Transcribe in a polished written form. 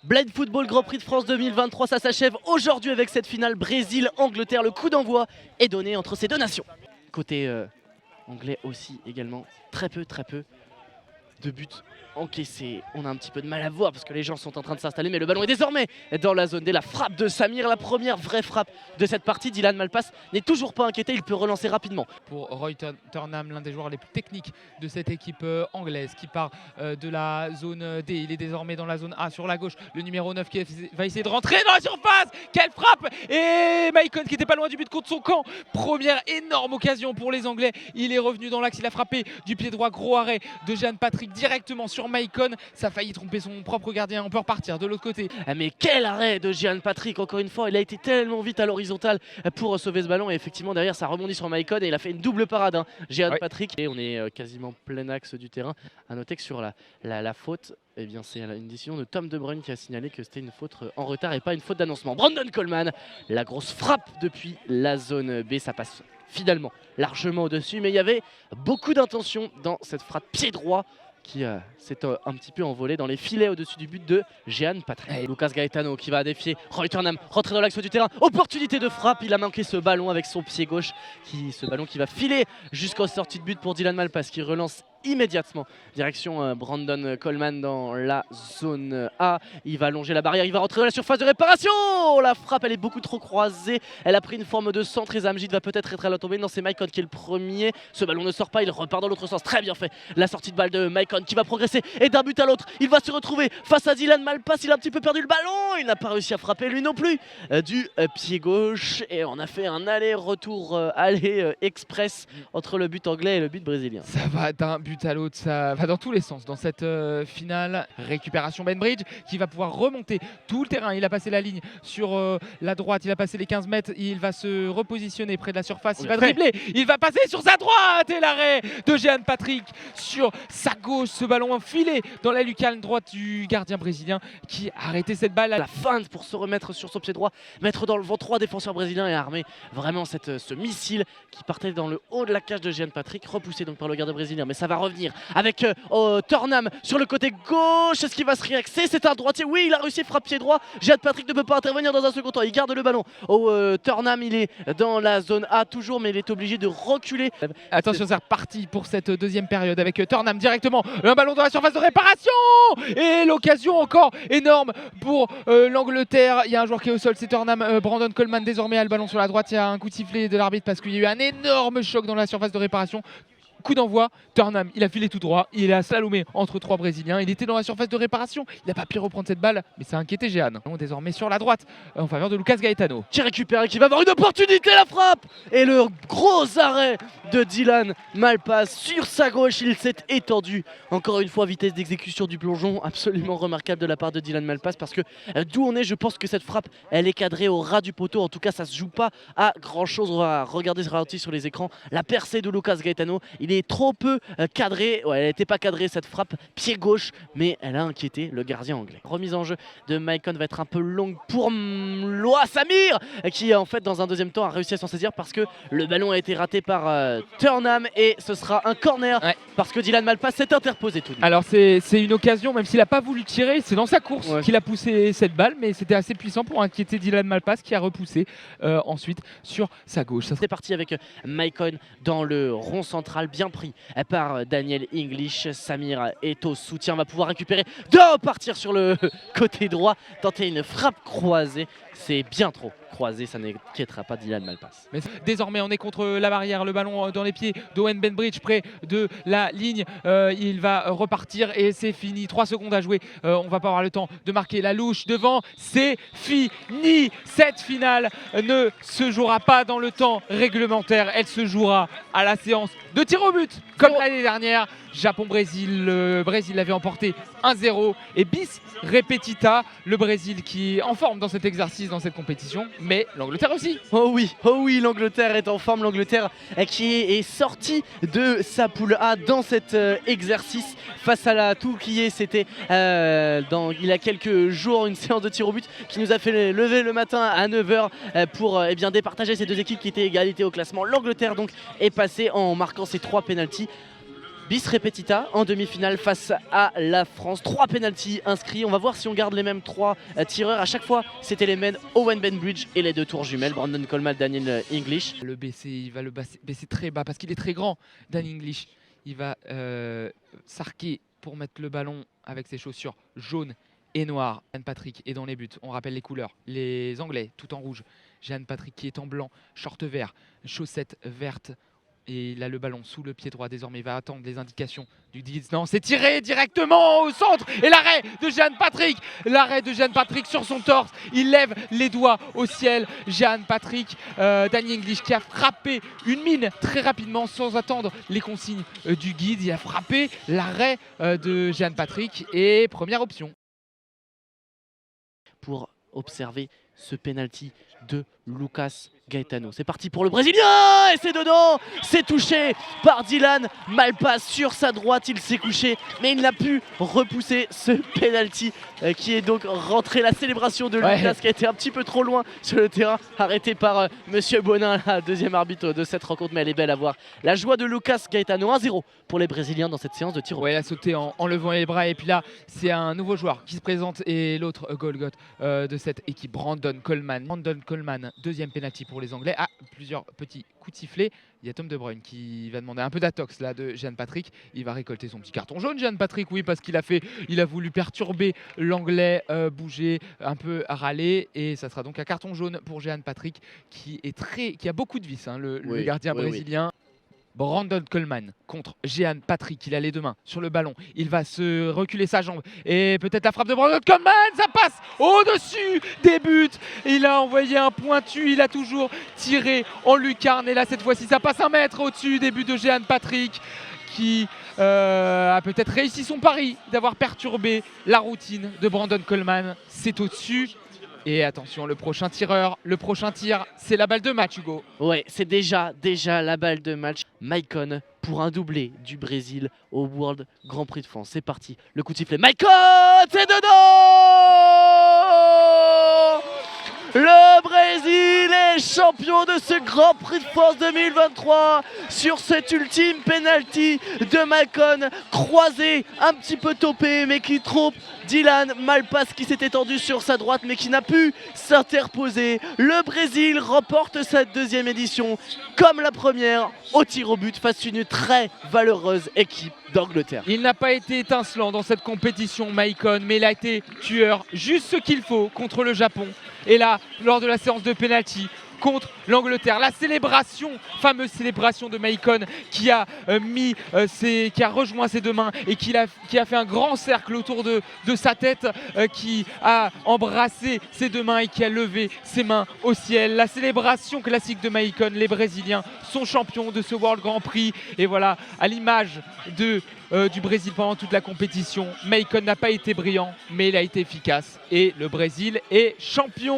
Blade Football Grand Prix de France 2023, ça s'achève aujourd'hui avec cette finale Brésil-Angleterre. Le coup d'envoi est donné entre ces deux nations. Côté anglais aussi également, très peu de buts encaissés. On a un petit peu de mal à voir parce que les gens sont en train de s'installer, mais le ballon est désormais dans la zone D. La frappe de Samir, la première vraie frappe de cette partie. Dylan Malpass n'est toujours pas inquiété, il peut relancer rapidement. Pour Roy Turnham, l'un des joueurs les plus techniques de cette équipe anglaise qui part de la zone D. Il est désormais dans la zone A sur la gauche. Le numéro 9 qui va essayer de rentrer dans la surface. Quelle frappe! Et Maicon qui n'était pas loin du but contre son camp. Première énorme occasion pour les Anglais. Il est revenu dans l'axe, il a frappé du pied droit. Gros arrêt de Jean Patrick directement sur Maicon. Ça a failli tromper son propre gardien. On peut repartir de l'autre côté. Mais quel arrêt de Jean Patrick, encore une fois. Il a été tellement vite à l'horizontale pour sauver ce ballon. Et effectivement, derrière, ça rebondit sur Maicon et il a fait une double parade, hein, Jean Patrick. Et on est quasiment plein axe du terrain. À noter que sur la faute, eh bien, c'est une décision de Tom De Bruyne qui a signalé que c'était une faute en retard et pas une faute d'annoncement. Brandon Coleman, la grosse frappe depuis la zone B. Ça passe finalement largement au-dessus. Mais il y avait beaucoup d'intention dans cette frappe pied droit qui s'est un petit peu envolé dans les filets au-dessus du but de Jean Patrick. Lucas Gaetano qui va défier Roy Turnham, rentrer dans l'axe du terrain, opportunité de frappe, il a manqué ce ballon avec son pied gauche, ce ballon qui va filer jusqu'aux sorties de but pour Dylan Malpass qui relance immédiatement direction Brandon Coleman dans la zone A. Il va longer la barrière, il va rentrer dans la surface de réparation. La frappe, elle est beaucoup trop croisée, elle a pris une forme de centre et Zamjid va peut-être être à la tombée. Non, c'est Maicon qui est le premier. Ce ballon ne sort pas, il repart dans l'autre sens. Très bien fait, la sortie de balle de Maicon qui va progresser et d'un but à l'autre il va se retrouver face à Dylan Malpass. Il a un petit peu perdu le ballon, il n'a pas réussi à frapper lui non plus du pied gauche et on a fait un aller-retour express entre le but anglais et le but brésilien. Ça va d'un but à l'autre, ça va dans tous les sens dans cette finale. Récupération Benbridge qui va pouvoir remonter tout le terrain. Il a passé la ligne sur la droite, il a passé les 15 mètres, il va se repositionner près de la surface, il va dribbler, il va passer sur sa droite et l'arrêt de Jean Patrick sur sa gauche. Ce ballon enfilé dans la lucarne droite du gardien brésilien qui a arrêté cette balle à la feinte pour se remettre sur son pied droit, mettre dans le vent 3 défenseurs brésiliens et armer vraiment ce missile qui partait dans le haut de la cage de Jean Patrick, repoussé donc par le gardien brésilien. Mais ça va revenir avec Turnham sur le côté gauche. Est-ce qu'il va se réaxer? C'est un droitier, oui, il a réussi à frapper pied droit. Jean Patrick ne peut pas intervenir dans un second temps, il garde le ballon. Turnham, il est dans la zone A toujours, mais il est obligé de reculer. Attention, c'est reparti pour cette deuxième période avec Turnham directement, un ballon dans la surface de réparation et l'occasion encore énorme pour l'Angleterre. Il y a un joueur qui est au sol, c'est Turnham. Brandon Coleman désormais a le ballon sur la droite. Il y a un coup de sifflet de l'arbitre parce qu'il y a eu un énorme choc dans la surface de réparation. Coup d'envoi, Turnham, il a filé tout droit, il a slalomé entre trois Brésiliens, il était dans la surface de réparation, il n'a pas pu reprendre cette balle, mais ça a inquiété Jehan. Désormais sur la droite, en faveur de Lucas Gaetano. Qui récupère et qui va avoir une opportunité, la frappe! Et le gros arrêt de Dylan Malpass sur sa gauche, il s'est étendu. Encore une fois, vitesse d'exécution du plongeon, absolument remarquable de la part de Dylan Malpass, parce que d'où on est, je pense que cette frappe, elle est cadrée au ras du poteau, en tout cas ça se joue pas à grand chose. On va regarder ce ralenti sur les écrans, la percée de Lucas Gaetano, il est trop peu cadré, ouais, elle n'était pas cadrée cette frappe, pied gauche, mais elle a inquiété le gardien anglais. Remise en jeu de Maicon va être un peu longue pour Loa Samir, qui en fait dans un deuxième temps a réussi à s'en saisir parce que le ballon a été raté par Turnham et ce sera un corner parce que Dylan Malpass s'est interposé tout de même. Alors c'est une occasion, même s'il n'a pas voulu tirer, c'est dans sa course qu'il a poussé cette balle, mais c'était assez puissant pour inquiéter Dylan Malpass qui a repoussé ensuite sur sa gauche. C'est parti avec Maicon dans le rond central, bien pris par Daniel English. Samir est au soutien, va pouvoir récupérer, de partir sur le côté droit, tenter une frappe croisée. C'est bien trop croisé, ça n'inquiétera pas Dylan Malpass. Mais désormais on est contre la barrière, le ballon dans les pieds d'Owen Benbridge près de la ligne. Il va repartir et c'est fini, 3 secondes à jouer. On va pas avoir le temps de marquer la louche devant, c'est fini. Cette finale ne se jouera pas dans le temps réglementaire, elle se jouera à la séance de tir au but comme l'année dernière. Japon-Brésil, le Brésil l'avait emporté 1-0 et bis repetita, le Brésil qui est en forme dans cet exercice, dans cette compétition, mais l'Angleterre aussi. Oh oui, l'Angleterre est en forme, l'Angleterre qui est sortie de sa poule A dans cet exercice face à la Turquie. C'était il y a quelques jours une séance de tir au but qui nous a fait lever le matin à 9 h pour départager ces deux équipes qui étaient égalité au classement. L'Angleterre donc est passée en marquant ses 3 pénaltys. bis repetita en demi-finale face à la France. 3 pénaltys inscrits. On va voir si on garde les mêmes 3 tireurs. À chaque fois, c'était les mêmes Owen Benbridge et les 2 tours jumelles, Brandon Coleman, Daniel English. Le baisser, il va le baisser très bas parce qu'il est très grand. Dan English, il va s'arquer pour mettre le ballon avec ses chaussures jaunes et noires. Jehan Patrick est dans les buts. On rappelle les couleurs. Les Anglais, tout en rouge. Jehan Patrick qui est en blanc, short vert, chaussettes vertes. Et il a le ballon sous le pied droit. Désormais, il va attendre les indications du 10. Non, c'est tiré directement au centre. Et l'arrêt de Jehan Patrick. L'arrêt de Jehan Patrick sur son torse. Il lève les doigts au ciel. Jehan Patrick, Danny English qui a frappé une mine très rapidement sans attendre les consignes du guide. Il a frappé l'arrêt de Jehan Patrick. Et première option. Pour observer ce penalty de Lucas Gaetano. C'est parti pour le Brésilien et c'est dedans, c'est touché par Dylan Malpass sur sa droite, il s'est couché mais il n'a pu repousser ce penalty qui est donc rentré. La célébration de Lucas qui a été un petit peu trop loin sur le terrain, arrêté par Monsieur Bonin, la deuxième arbitre de cette rencontre, mais elle est belle à voir. La joie de Lucas Gaetano, 1-0 pour les Brésiliens dans cette séance de tir au but. Ouais, il a sauté en levant les bras et puis là c'est un nouveau joueur qui se présente et l'autre Golgot de cette équipe, Brandon Coleman. Brandon Coleman, deuxième penalty pour les Anglais. Ah, plusieurs petits coups de sifflet. Il y a Tom De Bruyne qui va demander un peu d'atox là de Jehan Patrick. Il va récolter son petit carton jaune, Jehan Patrick, oui, parce qu'il a voulu perturber l'Anglais, bouger, un peu râler. Et ça sera donc un carton jaune pour Jehan Patrick qui a beaucoup de vis, hein, le gardien brésilien. Brandon Coleman contre Jehan Patrick, il a les deux mains sur le ballon, il va se reculer sa jambe et peut-être la frappe de Brandon Coleman, ça passe au-dessus des buts, il a envoyé un pointu, il a toujours tiré en lucarne et là cette fois-ci ça passe 1 mètre au-dessus des buts de Jehan Patrick qui a peut-être réussi son pari d'avoir perturbé la routine de Brandon Coleman. C'est au-dessus. Et attention, le prochain tir, c'est la balle de match, Hugo. Ouais, c'est déjà la balle de match. Maicon pour un doublé du Brésil au World Grand Prix de France. C'est parti, le coup de sifflet. Maicon, c'est dedans! Le Brésil est champion de ce Grand Prix de France 2023 sur cet ultime penalty de Maicon, croisé, un petit peu topé, mais qui trompe Dylan Malpass qui s'est étendu sur sa droite mais qui n'a pu s'interposer. Le Brésil remporte cette deuxième édition comme la première au tir au but face à une très valeureuse équipe d'Angleterre. Il n'a pas été étincelant dans cette compétition, Maicon, mais il a été tueur, juste ce qu'il faut contre le Japon. Et là, lors de la séance de penalty contre l'Angleterre, la célébration, fameuse célébration de Maicon qui a rejoint ses deux mains et qui a fait un grand cercle autour de sa tête, qui a embrassé ses deux mains et qui a levé ses mains au ciel. La célébration classique de Maicon, les Brésiliens sont champions de ce World Grand Prix et voilà, à l'image du Brésil pendant toute la compétition, Maicon n'a pas été brillant mais il a été efficace et le Brésil est champion.